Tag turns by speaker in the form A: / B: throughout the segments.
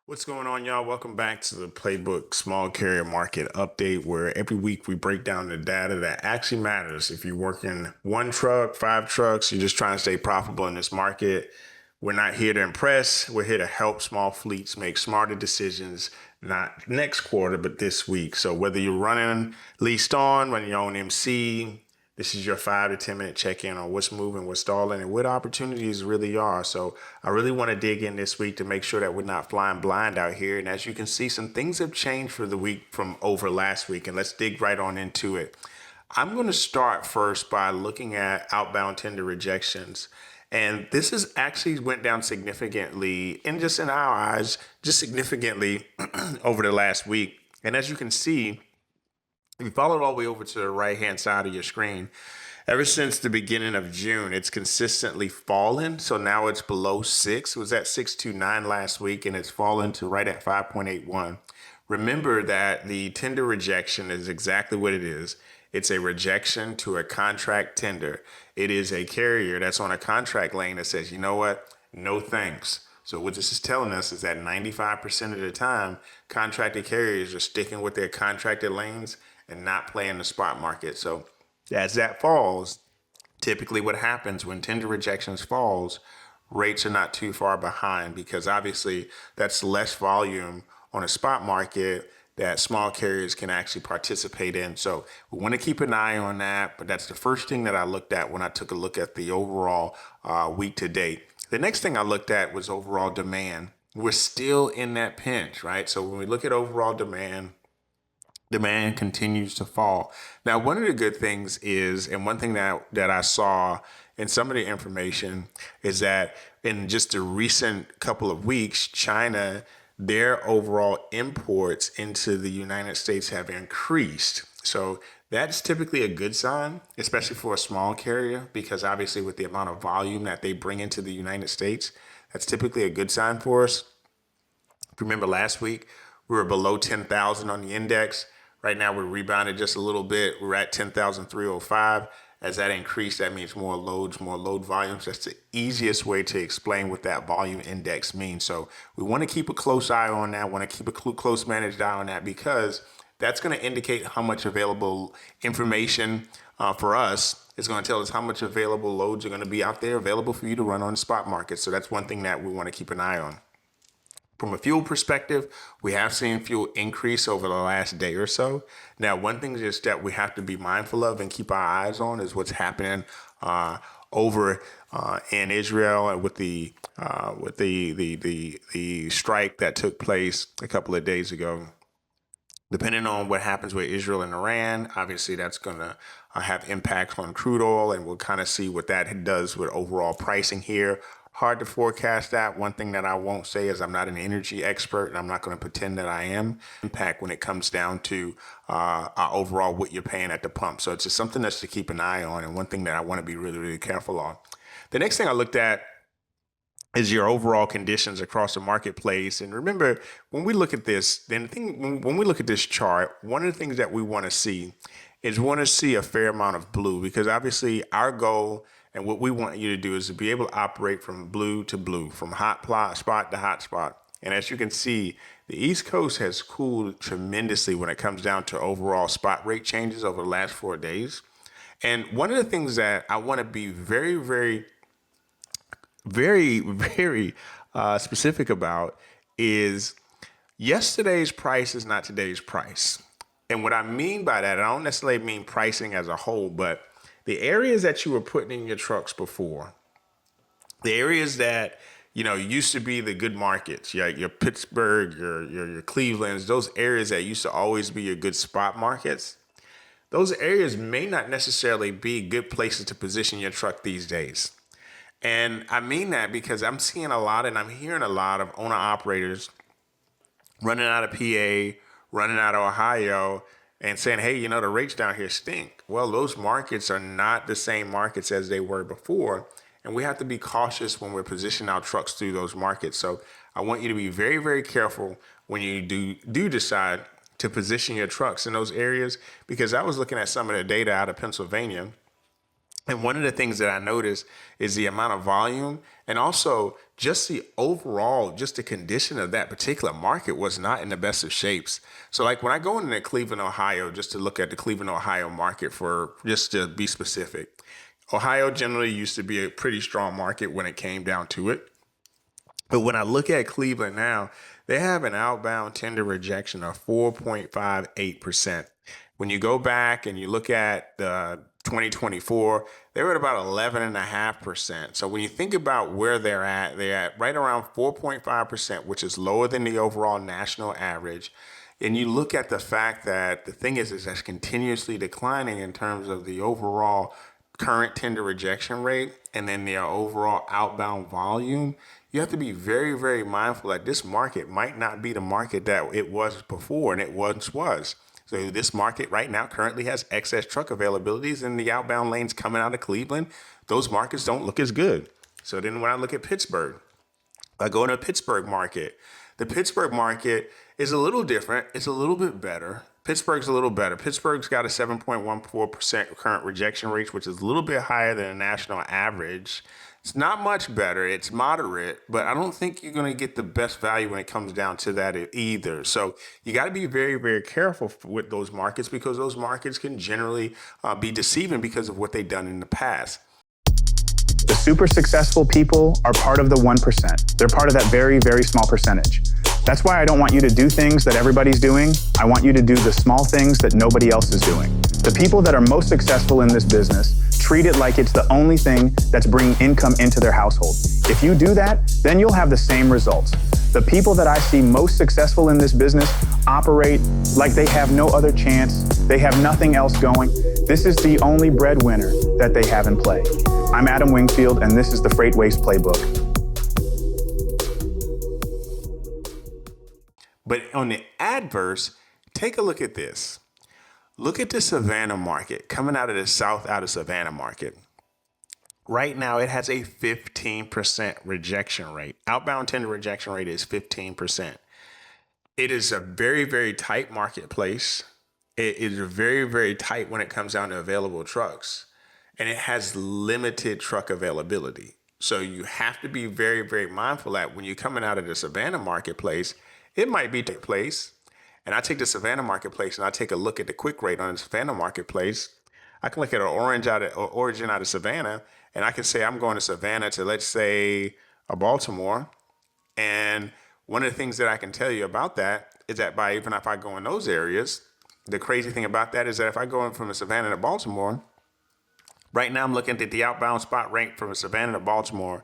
A: What's going on, y'all? Welcome back to the Playbook Small Carrier Market update, where every week we break down the data that actually matters. If you're working one truck, five trucks, you're just trying to stay profitable in this market. We're not here to impress. We're here to help small fleets make smarter decisions, not next quarter, but this week. So whether you're running leased on, running your own MC, this is your 5 to 10 minute check-in on what's moving, what's stalling, and what opportunities really are. So I really want to dig in this week to make sure that we're not flying blind out here. And as you can see, some things have changed for the week from over last week, and let's dig right on into it. I'm going to start first by looking at outbound tender rejections. And this is actually went down significantly, and just in our eyes, just significantly over the last week. And as you can see, if you follow it all the way over to the right-hand side of your screen, ever since the beginning of June, it's consistently fallen. So now it's below 6. It was at 6.29 last week, and it's fallen to right at 5.81. Remember that the tender rejection is exactly what it is. It's a rejection to a contract tender. It is a carrier that's on a contract lane that says, you know what? No thanks. So what this is telling us is that 95% of the time, contracted carriers are sticking with their contracted lanes and not playing the spot market. So as that falls, typically what happens when tender rejections falls, rates are not too far behind, because obviously that's less volume on a spot market that small carriers can actually participate in. So we want to keep an eye on that. But that's the first thing that I looked at when I took a look at the overall week to date. The next thing I looked at was overall demand. We're still in that pinch, right? So when we look at overall demand, demand continues to fall. Now, one of the good things is, and one thing that I saw in some of the information is that in just the recent couple of weeks, China, their overall imports into the United States have increased. So that's typically a good sign, especially for a small carrier, because obviously with the amount of volume that they bring into the United States, that's typically a good sign for us. If you remember last week, we were below 10,000 on the index. Right now, we're rebounded just a little bit. We're at 10,305. As that increased, that means more loads, more load volumes. That's the easiest way to explain what that volume index means. So we want to keep a close eye on that. Want to keep a close managed eye on that, because that's going to indicate how much available information for us. It's going to tell us how much available loads are going to be out there available for you to run on the spot market. So that's one thing that we want to keep an eye on. From a fuel perspective, we have seen fuel increase over the last day or so. Now, one thing just that we have to be mindful of and keep our eyes on is what's happening over in Israel, and with the strike that took place a couple of days ago. Depending on what happens with Israel and Iran, obviously that's going to have impacts on crude oil, and we'll kind of see what that does with overall pricing here. Hard to forecast that. One thing that I won't say is I'm not an energy expert, and I'm not going to pretend that I am. Impact when it comes down to overall what you're paying at the pump. So it's just something that's to keep an eye on, and one thing that I want to be really, really careful on. The next thing I looked at is your overall conditions across the marketplace. And remember, when we look at this, when we look at this chart, one of the things that we want to see is we want to see a fair amount of blue, because obviously our goal and what we want you to do is to be able to operate from blue to blue, from hot spot to hot spot. And as you can see, the East Coast has cooled tremendously when it comes down to overall spot rate changes over the last 4 days. And one of the things that I want to be very specific about is yesterday's price is not today's price. And what I mean by that, I don't necessarily mean pricing as a whole, but the areas that you were putting in your trucks before, the areas that used to be the good markets, your Pittsburgh, your Clevelands, those areas that used to always be your good spot markets, those areas may not necessarily be good places to position your truck these days. And I mean that because I'm seeing a lot, and I'm hearing a lot of owner operators running out of PA, running out of Ohio, and saying, hey, the rates down here stink. Well, those markets are not the same markets as they were before. And we have to be cautious when we're positioning our trucks through those markets. So I want you to be very, very careful when you do decide to position your trucks in those areas, because I was looking at some of the data out of Pennsylvania. And one of the things that I noticed is the amount of volume and also just the overall, just the condition of that particular market was not in the best of shapes. So like when I go into Cleveland, Ohio, just to look at the Cleveland, Ohio market for just to be specific, Ohio generally used to be a pretty strong market when it came down to it. But when I look at Cleveland now, they have an outbound tender rejection of 4.58%. When you go back and you look at the 2024, they were at about 11.5%. So when you think about where they're at right around 4.5%, which is lower than the overall national average. And you look at the fact that the thing is that's continuously declining in terms of the overall current tender rejection rate and then their overall outbound volume, you have to be very, very mindful that this market might not be the market that it was before and it once was. So this market right now currently has excess truck availabilities and the outbound lanes coming out of Cleveland. Those markets don't look as good. So then when I look at Pittsburgh, I go into a Pittsburgh market. The Pittsburgh market is a little different. It's a little bit better. Pittsburgh's a little better. Pittsburgh's got a 7.14% current rejection rate, which is a little bit higher than the national average. It's not much better. It's moderate, but I don't think you're going to get the best value when it comes down to that either. So you got to be very, very careful with those markets because those markets can generally be deceiving because of what they've done in the past.
B: The super successful people are part of the 1%. They're part of that very, very small percentage. That's why I don't want you to do things that everybody's doing. I want you to do the small things that nobody else is doing. The people that are most successful in this business treat it like it's the only thing that's bringing income into their household. If you do that, then you'll have the same results. The people that I see most successful in this business operate like they have no other chance. They have nothing else going. This is the only breadwinner that they have in play. I'm Adam Wingfield, and this is the Freight Waste Playbook.
A: But on the adverse, take a look at this. Look at the Savannah market coming out of the south out of Savannah market. Right now, it has a 15% rejection rate. Outbound tender rejection rate is 15%. It is a very, very tight marketplace. It is very, very tight when it comes down to available trucks. And it has limited truck availability. So you have to be very, very mindful that when you're coming out of the Savannah marketplace, it might be take place. And I take the Savannah marketplace and I take a look at the quick rate on the Savannah marketplace. I can look at an origin out of Savannah, and I can say I'm going to Savannah to, let's say, a Baltimore. And one of the things that I can tell you about that is that even if I go in those areas, the crazy thing about that is that if I go in from Savannah to Baltimore, right now I'm looking at the outbound spot rate from Savannah to Baltimore.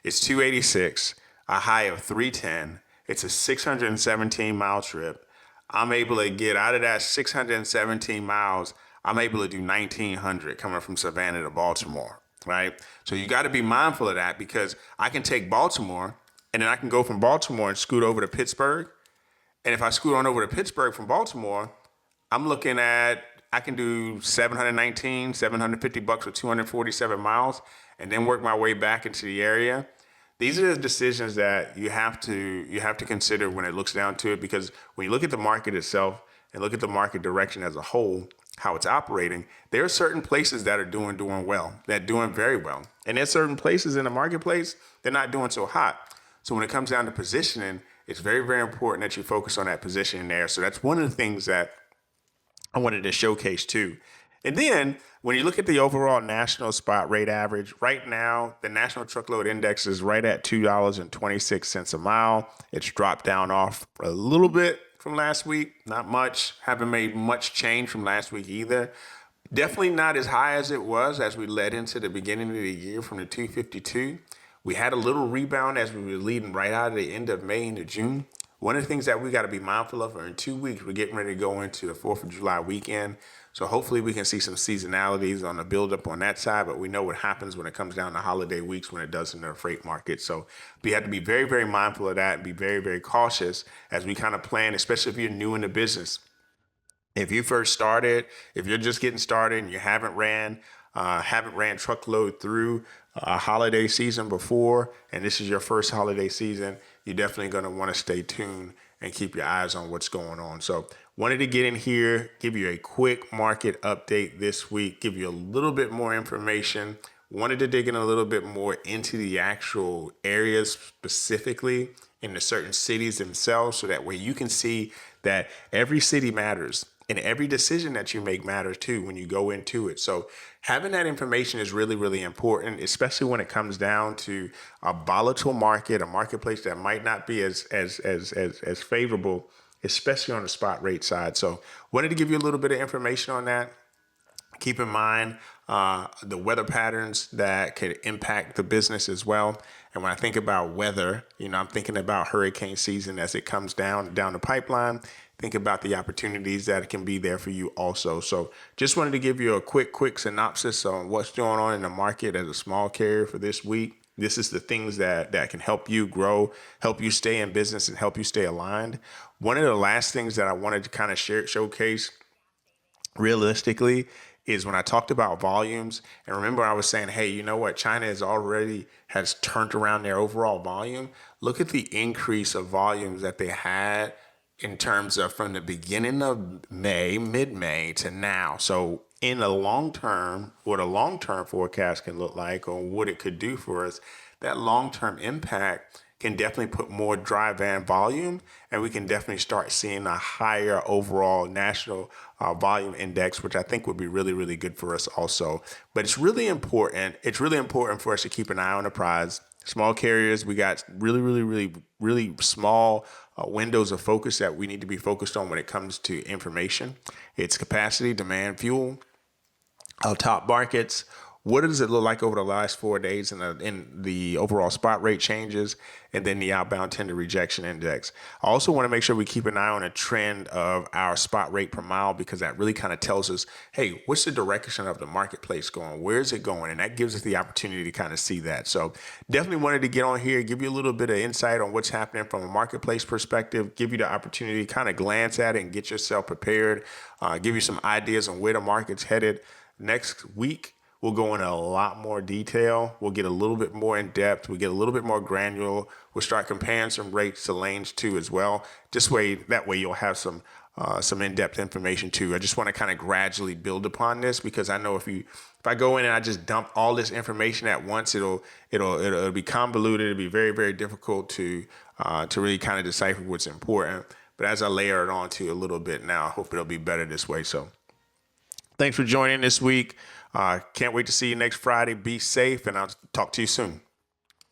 A: It's 286, a high of 310. It's a 617 mile trip. I'm able to get out of that 617 miles. I'm able to do 1900 coming from Savannah to Baltimore, right? So you got to be mindful of that because I can take Baltimore and then I can go from Baltimore and scoot over to Pittsburgh. And if I scoot on over to Pittsburgh from Baltimore, I'm looking at, I can do 719, 750 bucks for 247 miles and then work my way back into the area. These are the decisions that you have to consider when it looks down to it, because when you look at the market itself and look at the market direction as a whole, how it's operating, there are certain places that are doing well, that doing very well. And there's certain places in the marketplace, they're not doing so hot. So when it comes down to positioning, it's very, very important that you focus on that positioning there. So that's one of the things that I wanted to showcase too. And then when you look at the overall national spot rate average, right now, the national truckload index is right at $2.26 a mile. It's dropped down off a little bit from last week, not much. Haven't made much change from last week either. Definitely not as high as it was as we led into the beginning of the year from the 252. We had a little rebound as we were leading right out of the end of May into June. One of the things that we got to be mindful of are in 2 weeks, we're getting ready to go into the 4th of July weekend. So hopefully we can see some seasonalities on the buildup on that side, but we know what happens when it comes down to holiday weeks when it does in the freight market. So we have to be very, very mindful of that and be very, very cautious as we kind of plan, especially if you're new in the business. If you first started, if you're just getting started and you haven't ran truckload through a holiday season before, and this is your first holiday season, you're definitely going to want to stay tuned and keep your eyes on what's going on. So Wanted to get in here, give you a quick market update this week, give you a little bit more information. Wanted to dig in a little bit more into the actual areas specifically in the certain cities themselves, so that way you can see that every city matters and every decision that you make matters too when you go into it. So having that information is really, really important, especially when it comes down to a volatile market, a marketplace that might not be as favorable, especially on the spot rate side. So wanted to give you a little bit of information on that. Keep in mind the weather patterns that could impact the business as well. And when I think about weather, I'm thinking about hurricane season as it comes down the pipeline. Think about the opportunities that can be there for you also. So just wanted to give you a quick synopsis on what's going on in the market as a small carrier for this week. This is the things that can help you grow, help you stay in business, and help you stay aligned. One of the last things that I wanted to kind of showcase realistically is when I talked about volumes. And remember, I was saying, hey, you know what? China has turned around their overall volume. Look at the increase of volumes that they had in terms of from the beginning of May, mid-May to now. So in the long term, what a long-term forecast can look like or what it could do for us, that long-term impact can definitely put more dry van volume, and we can definitely start seeing a higher overall national volume index, which I think would be really, really good for us also. But it's really important. It's really important for us to keep an eye on the prize. Small carriers, we got really small windows of focus that we need to be focused on when it comes to information. It's capacity, demand, fuel, our top markets. What does it look like over the last 4 days in the overall spot rate changes, and then the outbound tender rejection index? I also want to make sure we keep an eye on a trend of our spot rate per mile, because that really kind of tells us, hey, what's the direction of the marketplace going? Where is it going? And that gives us the opportunity to kind of see that. So definitely wanted to get on here, give you a little bit of insight on what's happening from a marketplace perspective, give you the opportunity to kind of glance at it and get yourself prepared, give you some ideas on where the market's headed. Next week, we'll go into a lot more detail. We'll get a little bit more in depth. We'll get a little bit more granular. We'll start comparing some rates to lanes too as well. That way you'll have some in-depth information too. I just want to kind of gradually build upon this, because I know if I go in and I just dump all this information at once, it'll be convoluted. It'll be very, very difficult to really kind of decipher what's important. But as I layer it on to a little bit now, I hope it'll be better this way. So thanks for joining this week. Can't wait to see you next Friday. Be safe, and I'll talk to you soon.